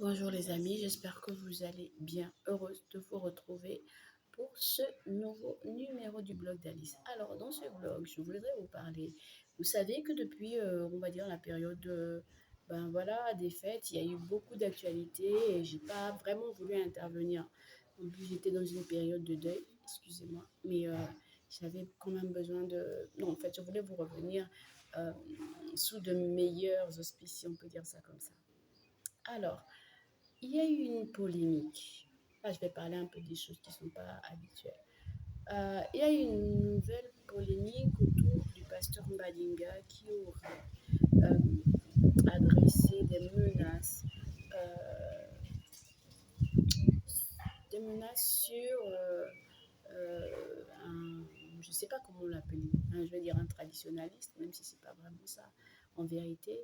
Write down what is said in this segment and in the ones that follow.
Bonjour les amis, j'espère que vous allez bien. Heureuse de vous retrouver pour ce nouveau numéro du blog d'Alice. Alors dans ce blog, je voudrais vous parler. Vous savez que depuis, on va dire la période, ben voilà, des fêtes, il y a eu beaucoup d'actualités et j'ai pas vraiment voulu intervenir. En plus, j'étais dans une période de deuil, excusez-moi, mais j'avais quand même besoin de. Non, en fait, je voulais vous revenir euh, sous de meilleurs auspices, si on peut dire ça comme ça. Alors. Il y a eu une polémique. Là, je vais parler un peu des choses qui ne sont pas habituelles. Il y a eu une nouvelle polémique autour du pasteur Mbadinga qui aurait adressé des menaces sur je ne sais pas comment on l'appelle, je vais dire un traditionnaliste, même si ce n'est pas vraiment ça en vérité.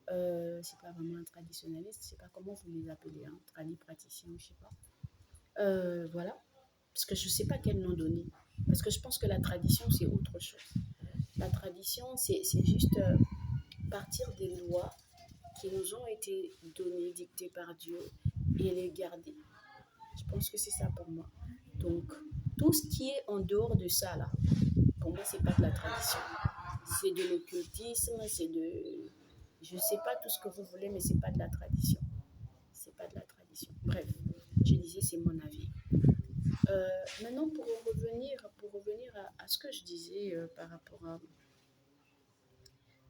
C'est pas vraiment un traditionnaliste, je ne sais pas comment vous les appelez, un tradi praticien, je ne sais pas. Voilà. Parce que je ne sais pas quel nom donner. Parce que je pense que la tradition, c'est autre chose. La tradition, c'est juste partir des lois qui nous ont été données, dictées par Dieu, et les garder. Je pense que c'est ça pour moi. Donc, tout ce qui est en dehors de ça, là, pour moi, c'est pas de la tradition. C'est de l'occultisme, c'est de. Je ne sais pas tout ce que vous voulez, mais c'est pas de la tradition. C'est pas de la tradition. Bref, je disais, c'est mon avis. Maintenant, pour revenir à ce que je disais par rapport à...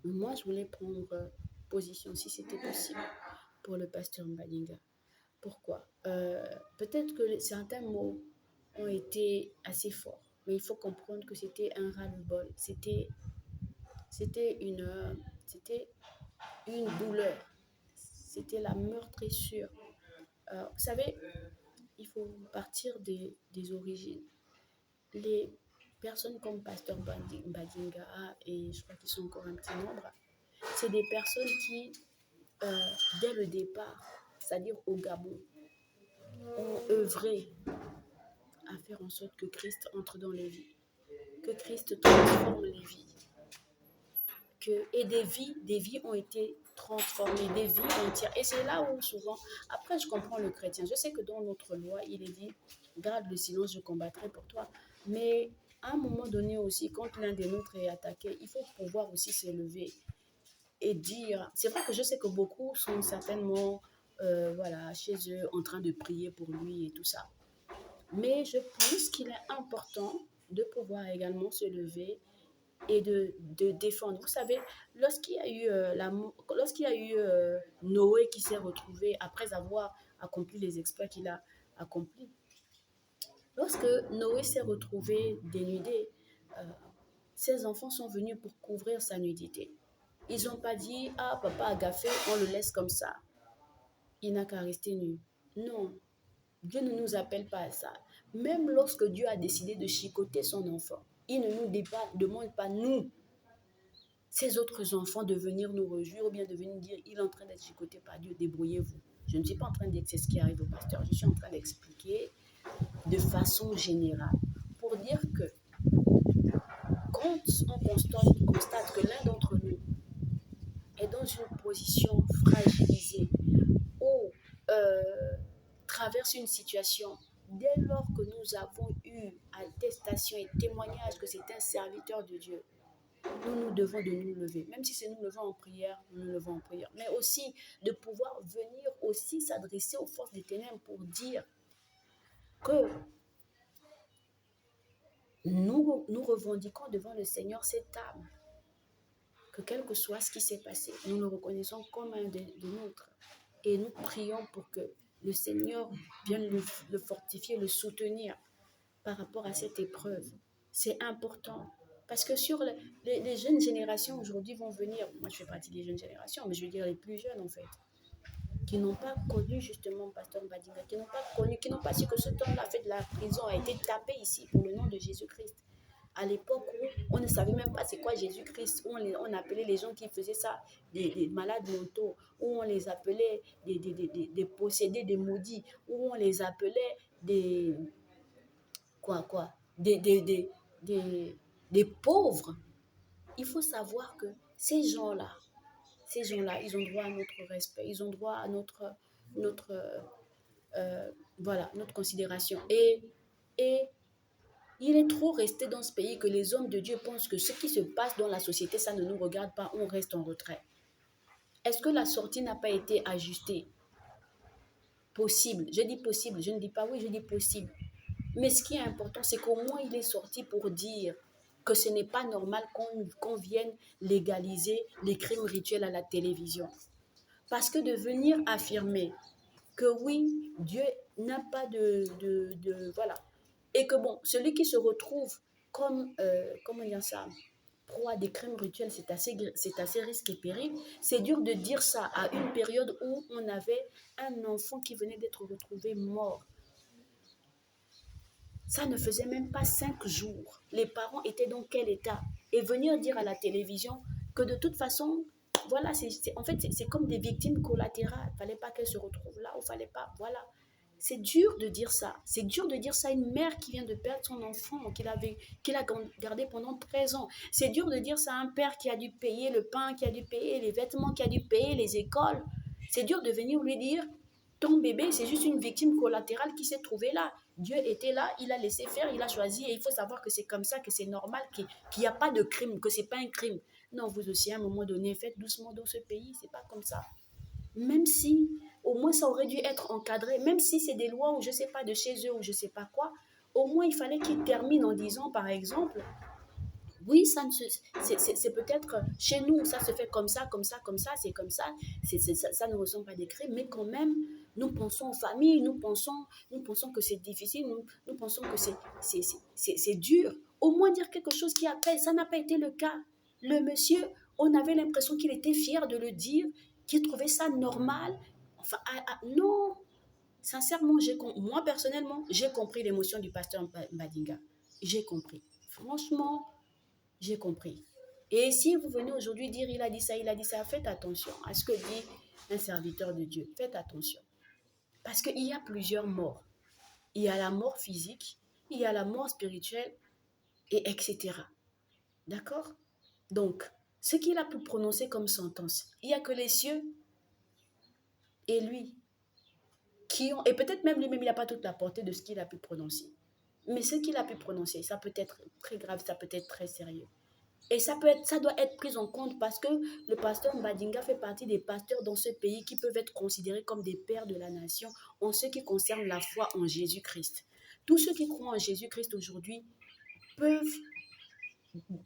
Moi, je voulais prendre position, si c'était possible, pour le pasteur Mbadinga. Pourquoi Peut-être que certains mots ont été assez forts, mais il faut comprendre que c'était un ras-le-bol. C'était c'était une douleur. C'était la meurtrissure. Vous savez, il faut partir des origines. Les personnes comme Pasteur Badinga, et je crois qu'ils sont encore un petit nombre, c'est des personnes qui, dès le départ, c'est-à-dire au Gabon, ont œuvré à faire en sorte que Christ entre dans les vies, que Christ transforme les vies, et des vies ont été transformées, des vies entières. Et c'est là où souvent, après je comprends le chrétien, je sais que dans notre loi, il est dit, garde le silence, je combattrai pour toi. Mais à un moment donné aussi, quand l'un des nôtres est attaqué, il faut pouvoir aussi s'élever et dire, c'est vrai que je sais que beaucoup sont certainement voilà, chez eux en train de prier pour lui et tout ça. Mais je pense qu'il est important de pouvoir également se lever et de défendre. Vous savez, lorsqu'il y a eu Noé qui s'est retrouvé après avoir accompli les exploits qu'il a accomplis, lorsque Noé s'est retrouvé dénudé, euh, ses enfants sont venus pour couvrir sa nudité. Ils n'ont pas dit, ah, papa a gaffé, on le laisse comme ça. Il n'a qu'à rester nu. Non, Dieu ne nous appelle pas à ça. Même lorsque Dieu a décidé de chicoter son enfant, il ne nous demande pas, nous, ces autres enfants, de venir nous rejoindre ou bien de venir dire, il est en train d'être chicoté par Dieu, débrouillez-vous. Je ne suis pas en train de dire que c'est ce qui arrive au pasteur. Je suis en train d'expliquer de façon générale pour dire que quand constate que l'un d'entre nous est dans une position fragilisée ou traverse une situation, dès lors que nous avons eu attestation et témoignage que c'est un serviteur de Dieu, nous devons de nous lever. Même si c'est nous levons en prière, nous nous levons en prière. Mais aussi de pouvoir venir aussi s'adresser aux forces des ténèbres pour dire que nous revendiquons devant le Seigneur cette âme, que quel que soit ce qui s'est passé, nous le reconnaissons comme un de nôtres. Et nous prions pour que le Seigneur vienne le fortifier, le soutenir par rapport à cette épreuve. C'est important. Parce que sur les jeunes générations aujourd'hui vont venir, moi je fais partie des jeunes générations, mais je veux dire les plus jeunes en fait, qui n'ont pas connu justement Pasteur Mbadinga, qui n'ont pas connu, qui n'ont pas su que ce homme-là fait de la prison, a été tapé ici pour le nom de Jésus-Christ. À l'époque où on ne savait même pas c'est quoi Jésus-Christ, où on appelait les gens qui faisaient ça des malades mentaux, où on les appelait des possédés, des maudits, où on les appelait des quoi, des, des pauvres. Il faut savoir que ces gens-là, ils ont droit à notre respect, ils ont droit à notre notre, voilà, notre considération. Et il est trop resté dans ce pays que les hommes de Dieu pensent que ce qui se passe dans la société, ça ne nous regarde pas, on reste en retrait. Est-ce que la sortie n'a pas été ajustée? Possible. Je dis possible, je ne dis pas oui, je dis possible. Mais ce qui est important, c'est qu'au moins il est sorti pour dire que ce n'est pas normal qu'on vienne légaliser les crimes rituels à la télévision. Parce que de venir affirmer que oui, Dieu n'a pas voilà. Et que bon, celui qui se retrouve comme, comment dire ça, proie des crimes rituels, c'est assez risque et péril. C'est dur de dire ça à une période où on avait un enfant qui venait d'être retrouvé mort. Ça ne faisait même pas 5 jours. Les parents étaient dans quel état? Et venir dire à la télévision que de toute façon, voilà, en fait, c'est comme des victimes collatérales. Il ne fallait pas qu'elles se retrouvent là, il ne fallait pas, voilà. C'est dur de dire ça. C'est dur de dire ça à une mère qui vient de perdre son enfant, qu'il a gardé pendant 13 ans. C'est dur de dire ça à un père qui a dû payer le pain, qui a dû payer les vêtements, qui a dû payer les écoles. C'est dur de venir lui dire, ton bébé, c'est juste une victime collatérale qui s'est trouvée là. Dieu était là, il a laissé faire, il a choisi. Et il faut savoir que c'est comme ça, que c'est normal, qu'il n'y a pas de crime, que ce n'est pas un crime. Non, vous aussi, à un moment donné, faites doucement dans ce pays, c'est pas comme ça. Même si, au moins, ça aurait dû être encadré, même si c'est des lois ou je ne sais pas, de chez eux ou je ne sais pas quoi, au moins, il fallait qu'ils terminent en disant, par exemple, oui, ça ne c'est peut-être chez nous, ça se fait comme ça, comme ça, comme ça, c'est comme ça, ça ne ressemble pas à des crimes, mais quand même, nous pensons aux familles, nous pensons que c'est difficile, nous pensons que c'est dur. Au moins dire quelque chose qui appelle, ça n'a pas été le cas. Le monsieur, on avait l'impression qu'il était fier de le dire, qu'il trouvait ça normal. Enfin, non, sincèrement, moi personnellement, j'ai compris l'émotion du pasteur Mbadinga. J'ai compris. Franchement, j'ai compris. Et si vous venez aujourd'hui dire il a dit ça, faites attention à ce que dit un serviteur de Dieu. Faites attention. Parce qu'il y a plusieurs morts. Il y a la mort physique, il y a la mort spirituelle, et etc. D'accord? Donc, ce qu'il a pu prononcer comme sentence, il n'y a que les cieux et lui qui ont, et peut-être même lui-même, il n'a pas toute la portée de ce qu'il a pu prononcer. Mais ce qu'il a pu prononcer, ça peut être très grave, ça peut être très sérieux. Et ça doit être pris en compte parce que le pasteur Mbadinga fait partie des pasteurs dans ce pays qui peuvent être considérés comme des pères de la nation en ce qui concerne la foi en Jésus-Christ. Tous ceux qui croient en Jésus-Christ aujourd'hui peuvent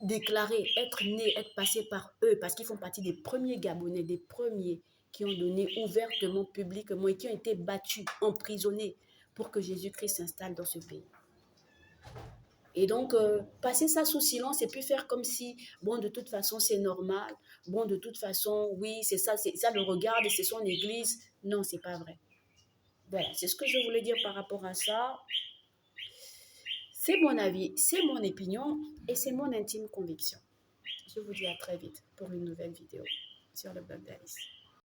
déclarer être nés, être passés par eux parce qu'ils font partie des premiers Gabonais, des premiers qui ont donné ouvertement, publiquement et qui ont été battus, emprisonnés pour que Jésus-Christ s'installe dans ce pays. Et donc, passer ça sous silence et puis faire comme si, bon, de toute façon, c'est normal. Bon, de toute façon, oui, c'est ça le regarde et c'est son église. Non, c'est pas vrai. Voilà, c'est ce que je voulais dire par rapport à ça. C'est mon avis, c'est mon opinion et c'est mon intime conviction. Je vous dis à très vite pour une nouvelle vidéo sur le Blog d'Alice.